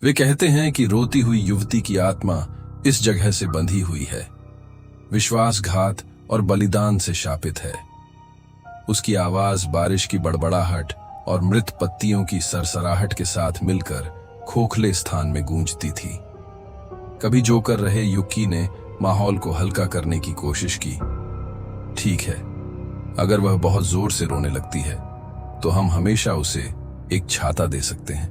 वे कहते हैं कि रोती हुई युवती की आत्मा इस जगह से बंधी हुई है, विश्वासघात और बलिदान से शापित है। उसकी आवाज बारिश की बड़बड़ाहट और मृत पत्तियों की सरसराहट के साथ मिलकर खोखले स्थान में गूंजती थी। कभी जो कर रहे युकी ने माहौल को हल्का करने की कोशिश की। ठीक है, अगर वह बहुत जोर से रोने लगती है तो हम हमेशा उसे एक छाता दे सकते हैं।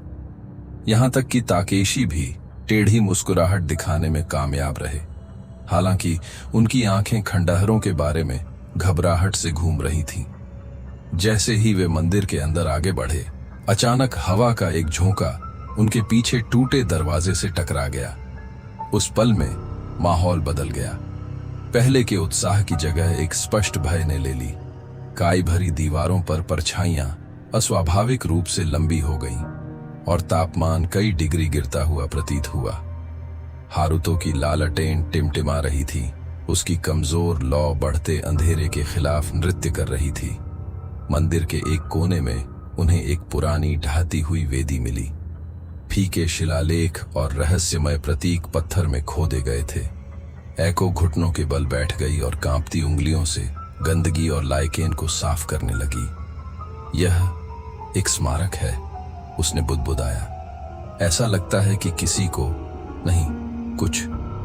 यहां तक कि ताकेशी भी टेढ़ी मुस्कुराहट दिखाने में कामयाब रहे, हालांकि उनकी आंखें खंडहरों के बारे में घबराहट से घूम रही थीं। जैसे ही वे मंदिर के अंदर आगे बढ़े, अचानक हवा का एक झोंका उनके पीछे टूटे दरवाजे से टकरा गया। उस पल में माहौल बदल गया। पहले के उत्साह की जगह एक स्पष्ट भय ने ले ली। काई भरी दीवारों पर परछाइयां अस्वाभाविक रूप से लंबी हो गईं और तापमान कई डिग्री गिरता हुआ प्रतीत हुआ। हारुतो की लालटेन टिमटिमा रही थी। उसकी कमजोर लौ बढ़ते अंधेरे के खिलाफ नृत्य कर रही थी। मंदिर के एक कोने में उन्हें एक पुरानी ढहती हुई वेदी मिली। फीके शिलालेख और रहस्यमय प्रतीक पत्थर में खोदे गए थे। एको घुटनों के बल बैठ गई और कांपती उंगलियों से गंदगी और लाइकेन को साफ करने लगी। यह एक स्मारक है, उसने बुदबुदाया। ऐसा लगता है कि किसी को नहीं, कुछ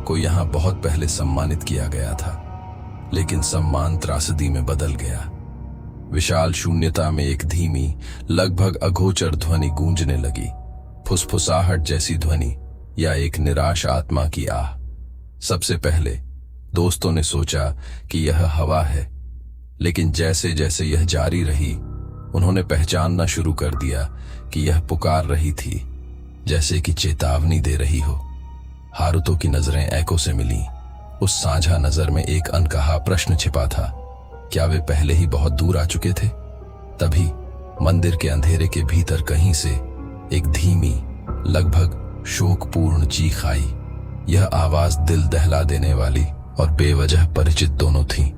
को यहां बहुत पहले सम्मानित किया गया था, लेकिन सम्मान त्रासदी में बदल गया। विशाल शून्यता में एक धीमी, लगभग अगोचर ध्वनि गूंजने लगी, फुसफुसाहट जैसी ध्वनि या एक निराश आत्मा की आह। सबसे पहले दोस्तों ने सोचा कि यह हवा है, लेकिन जैसे जैसे यह जारी रही, उन्होंने पहचानना शुरू कर दिया कि यह पुकार रही थी, जैसे कि चेतावनी दे रही हो। हारुतो की नजरें एको से मिलीं। उस साझा नजर में एक अनकहा प्रश्न छिपा था। क्या वे पहले ही बहुत दूर आ चुके थे? तभी मंदिर के अंधेरे के भीतर कहीं से एक धीमी, लगभग शोकपूर्ण चीख आई। यह आवाज दिल दहला देने वाली और बेवजह परिचित दोनों थी।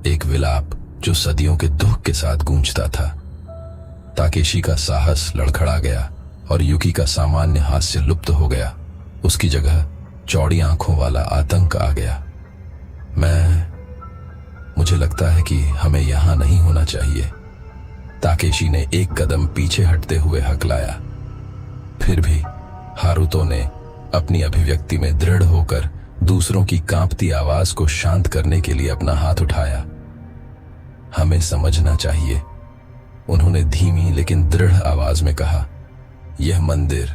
एक विलाप जो सदियों के दुख के साथ गूंजता था। ताकेशी का साहस लड़खड़ा गया और युकी का सामान्य हास्य लुप्त हो गया। उसकी जगह चौड़ी आंखों वाला आतंक आ गया। मुझे लगता है कि हमें यहां नहीं होना चाहिए। ताकेशी ने एक कदम पीछे हटते हुए हकलाया। फिर भी हारुतो ने अपनी अभिव्यक्ति में दृढ़ होकर दूसरों की कांपती आवाज को शांत करने के लिए अपना हाथ उठाया। हमें समझना चाहिए, उन्होंने धीमी लेकिन दृढ़ आवाज में कहा। यह मंदिर,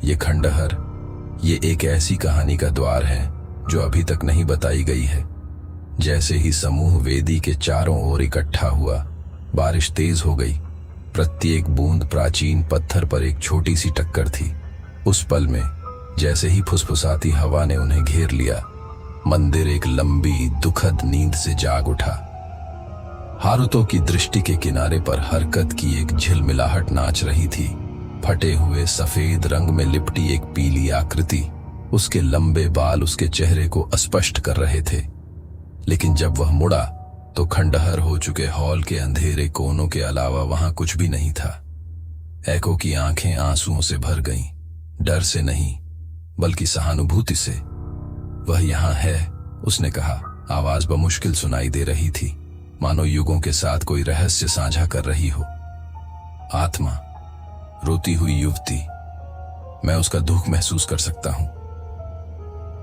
यह खंडहर, ये एक ऐसी कहानी का द्वार है जो अभी तक नहीं बताई गई है। जैसे ही समूह वेदी के चारों ओर इकट्ठा हुआ, बारिश तेज हो गई। प्रत्येक बूंद प्राचीन पत्थर पर एक छोटी सी टक्कर थी। उस पल में जैसे ही फुसफुसाती हवा ने उन्हें घेर लिया, मंदिर एक लंबी दुखद नींद से जाग उठा। हारुतो की दृष्टि के किनारे पर हरकत की एक झिलमिलाहट नाच रही थी। फटे हुए सफेद रंग में लिपटी एक पीली आकृति, उसके लंबे बाल उसके चेहरे को अस्पष्ट कर रहे थे। लेकिन जब वह मुड़ा तो खंडहर हो चुके हॉल के अंधेरे कोनों के अलावा वहां कुछ भी नहीं था। एको की आंखें आंसुओं से भर गईं, डर से नहीं बल्कि सहानुभूति से। वह यहां है, उसने कहा। आवाज बमुश्किल सुनाई दे रही थी, मानो युगों के साथ कोई रहस्य साझा कर रही हो। आत्मा, रोती हुई युवती, मैं उसका दुख महसूस कर सकता हूं।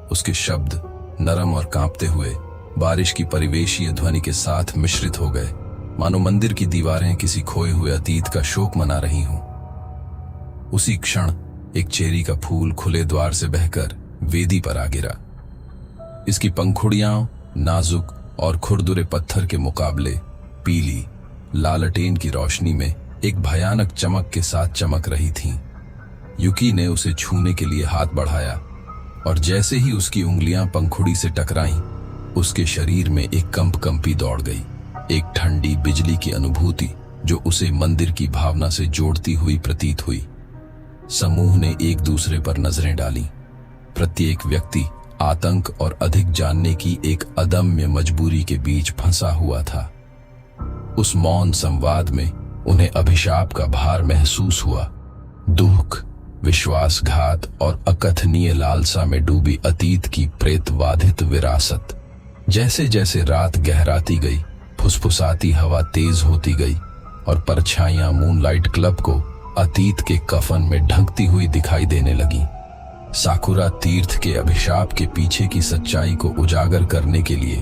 उसके शब्द नरम और कांपते हुए बारिश की परिवेशीय ध्वनि के साथ मिश्रित हो गए, मानो मंदिर की दीवारें किसी खोए हुए अतीत का शोक मना रही हों। उसी क्षण एक चेरी का फूल खुले द्वार से बहकर वेदी पर आ गिरा। इसकी पंखुड़ियां नाजुक और खुरदुरे पत्थर के मुकाबले पीली लालटेन की रोशनी में एक भयानक चमक के साथ चमक रही थीं। युकी ने उसे छूने के लिए हाथ बढ़ाया और जैसे ही उसकी उंगलियां पंखुड़ी से टकराईं, उसके शरीर में एक कंपी दौड़ गई, एक ठंडी बिजली की अनुभूति जो उसे मंदिर की भावना से जोड़ती हुई प्रतीत हुई। समूह ने एक दूसरे पर नजरें डाली। प्रत्येक व्यक्ति आतंक और अधिक जानने की एक अदम्य मजबूरी के बीच फंसा हुआ था। उस मौन संवाद में उन्हें अभिशाप का भार महसूस हुआ। दुख, विश्वासघात और अकथनीय लालसा में डूबी अतीत की प्रेतवाधित विरासत। जैसे जैसे रात गहराती गई, फुसफुसाती हवा तेज होती गई और परछाइयां मूनलाइट क्लब को अतीत के कफन में ढंकती हुई दिखाई देने लगी। साकुरा तीर्थ के अभिशाप के पीछे की सच्चाई को उजागर करने के लिए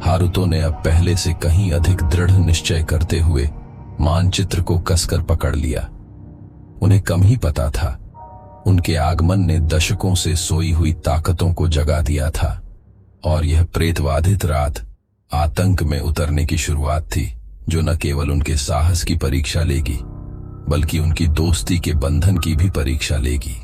हारुतो ने अब पहले से कहीं अधिक दृढ़ निश्चय करते हुए मानचित्र को कसकर पकड़ लिया। उन्हें कम ही पता था, उनके आगमन ने दशकों से सोई हुई ताकतों को जगा दिया था और यह प्रेतवाधित रात आतंक में उतरने की शुरुआत थी, जो न केवल उनके साहस की परीक्षा लेगी बल्कि उनकी दोस्ती के बंधन की भी परीक्षा लेगी।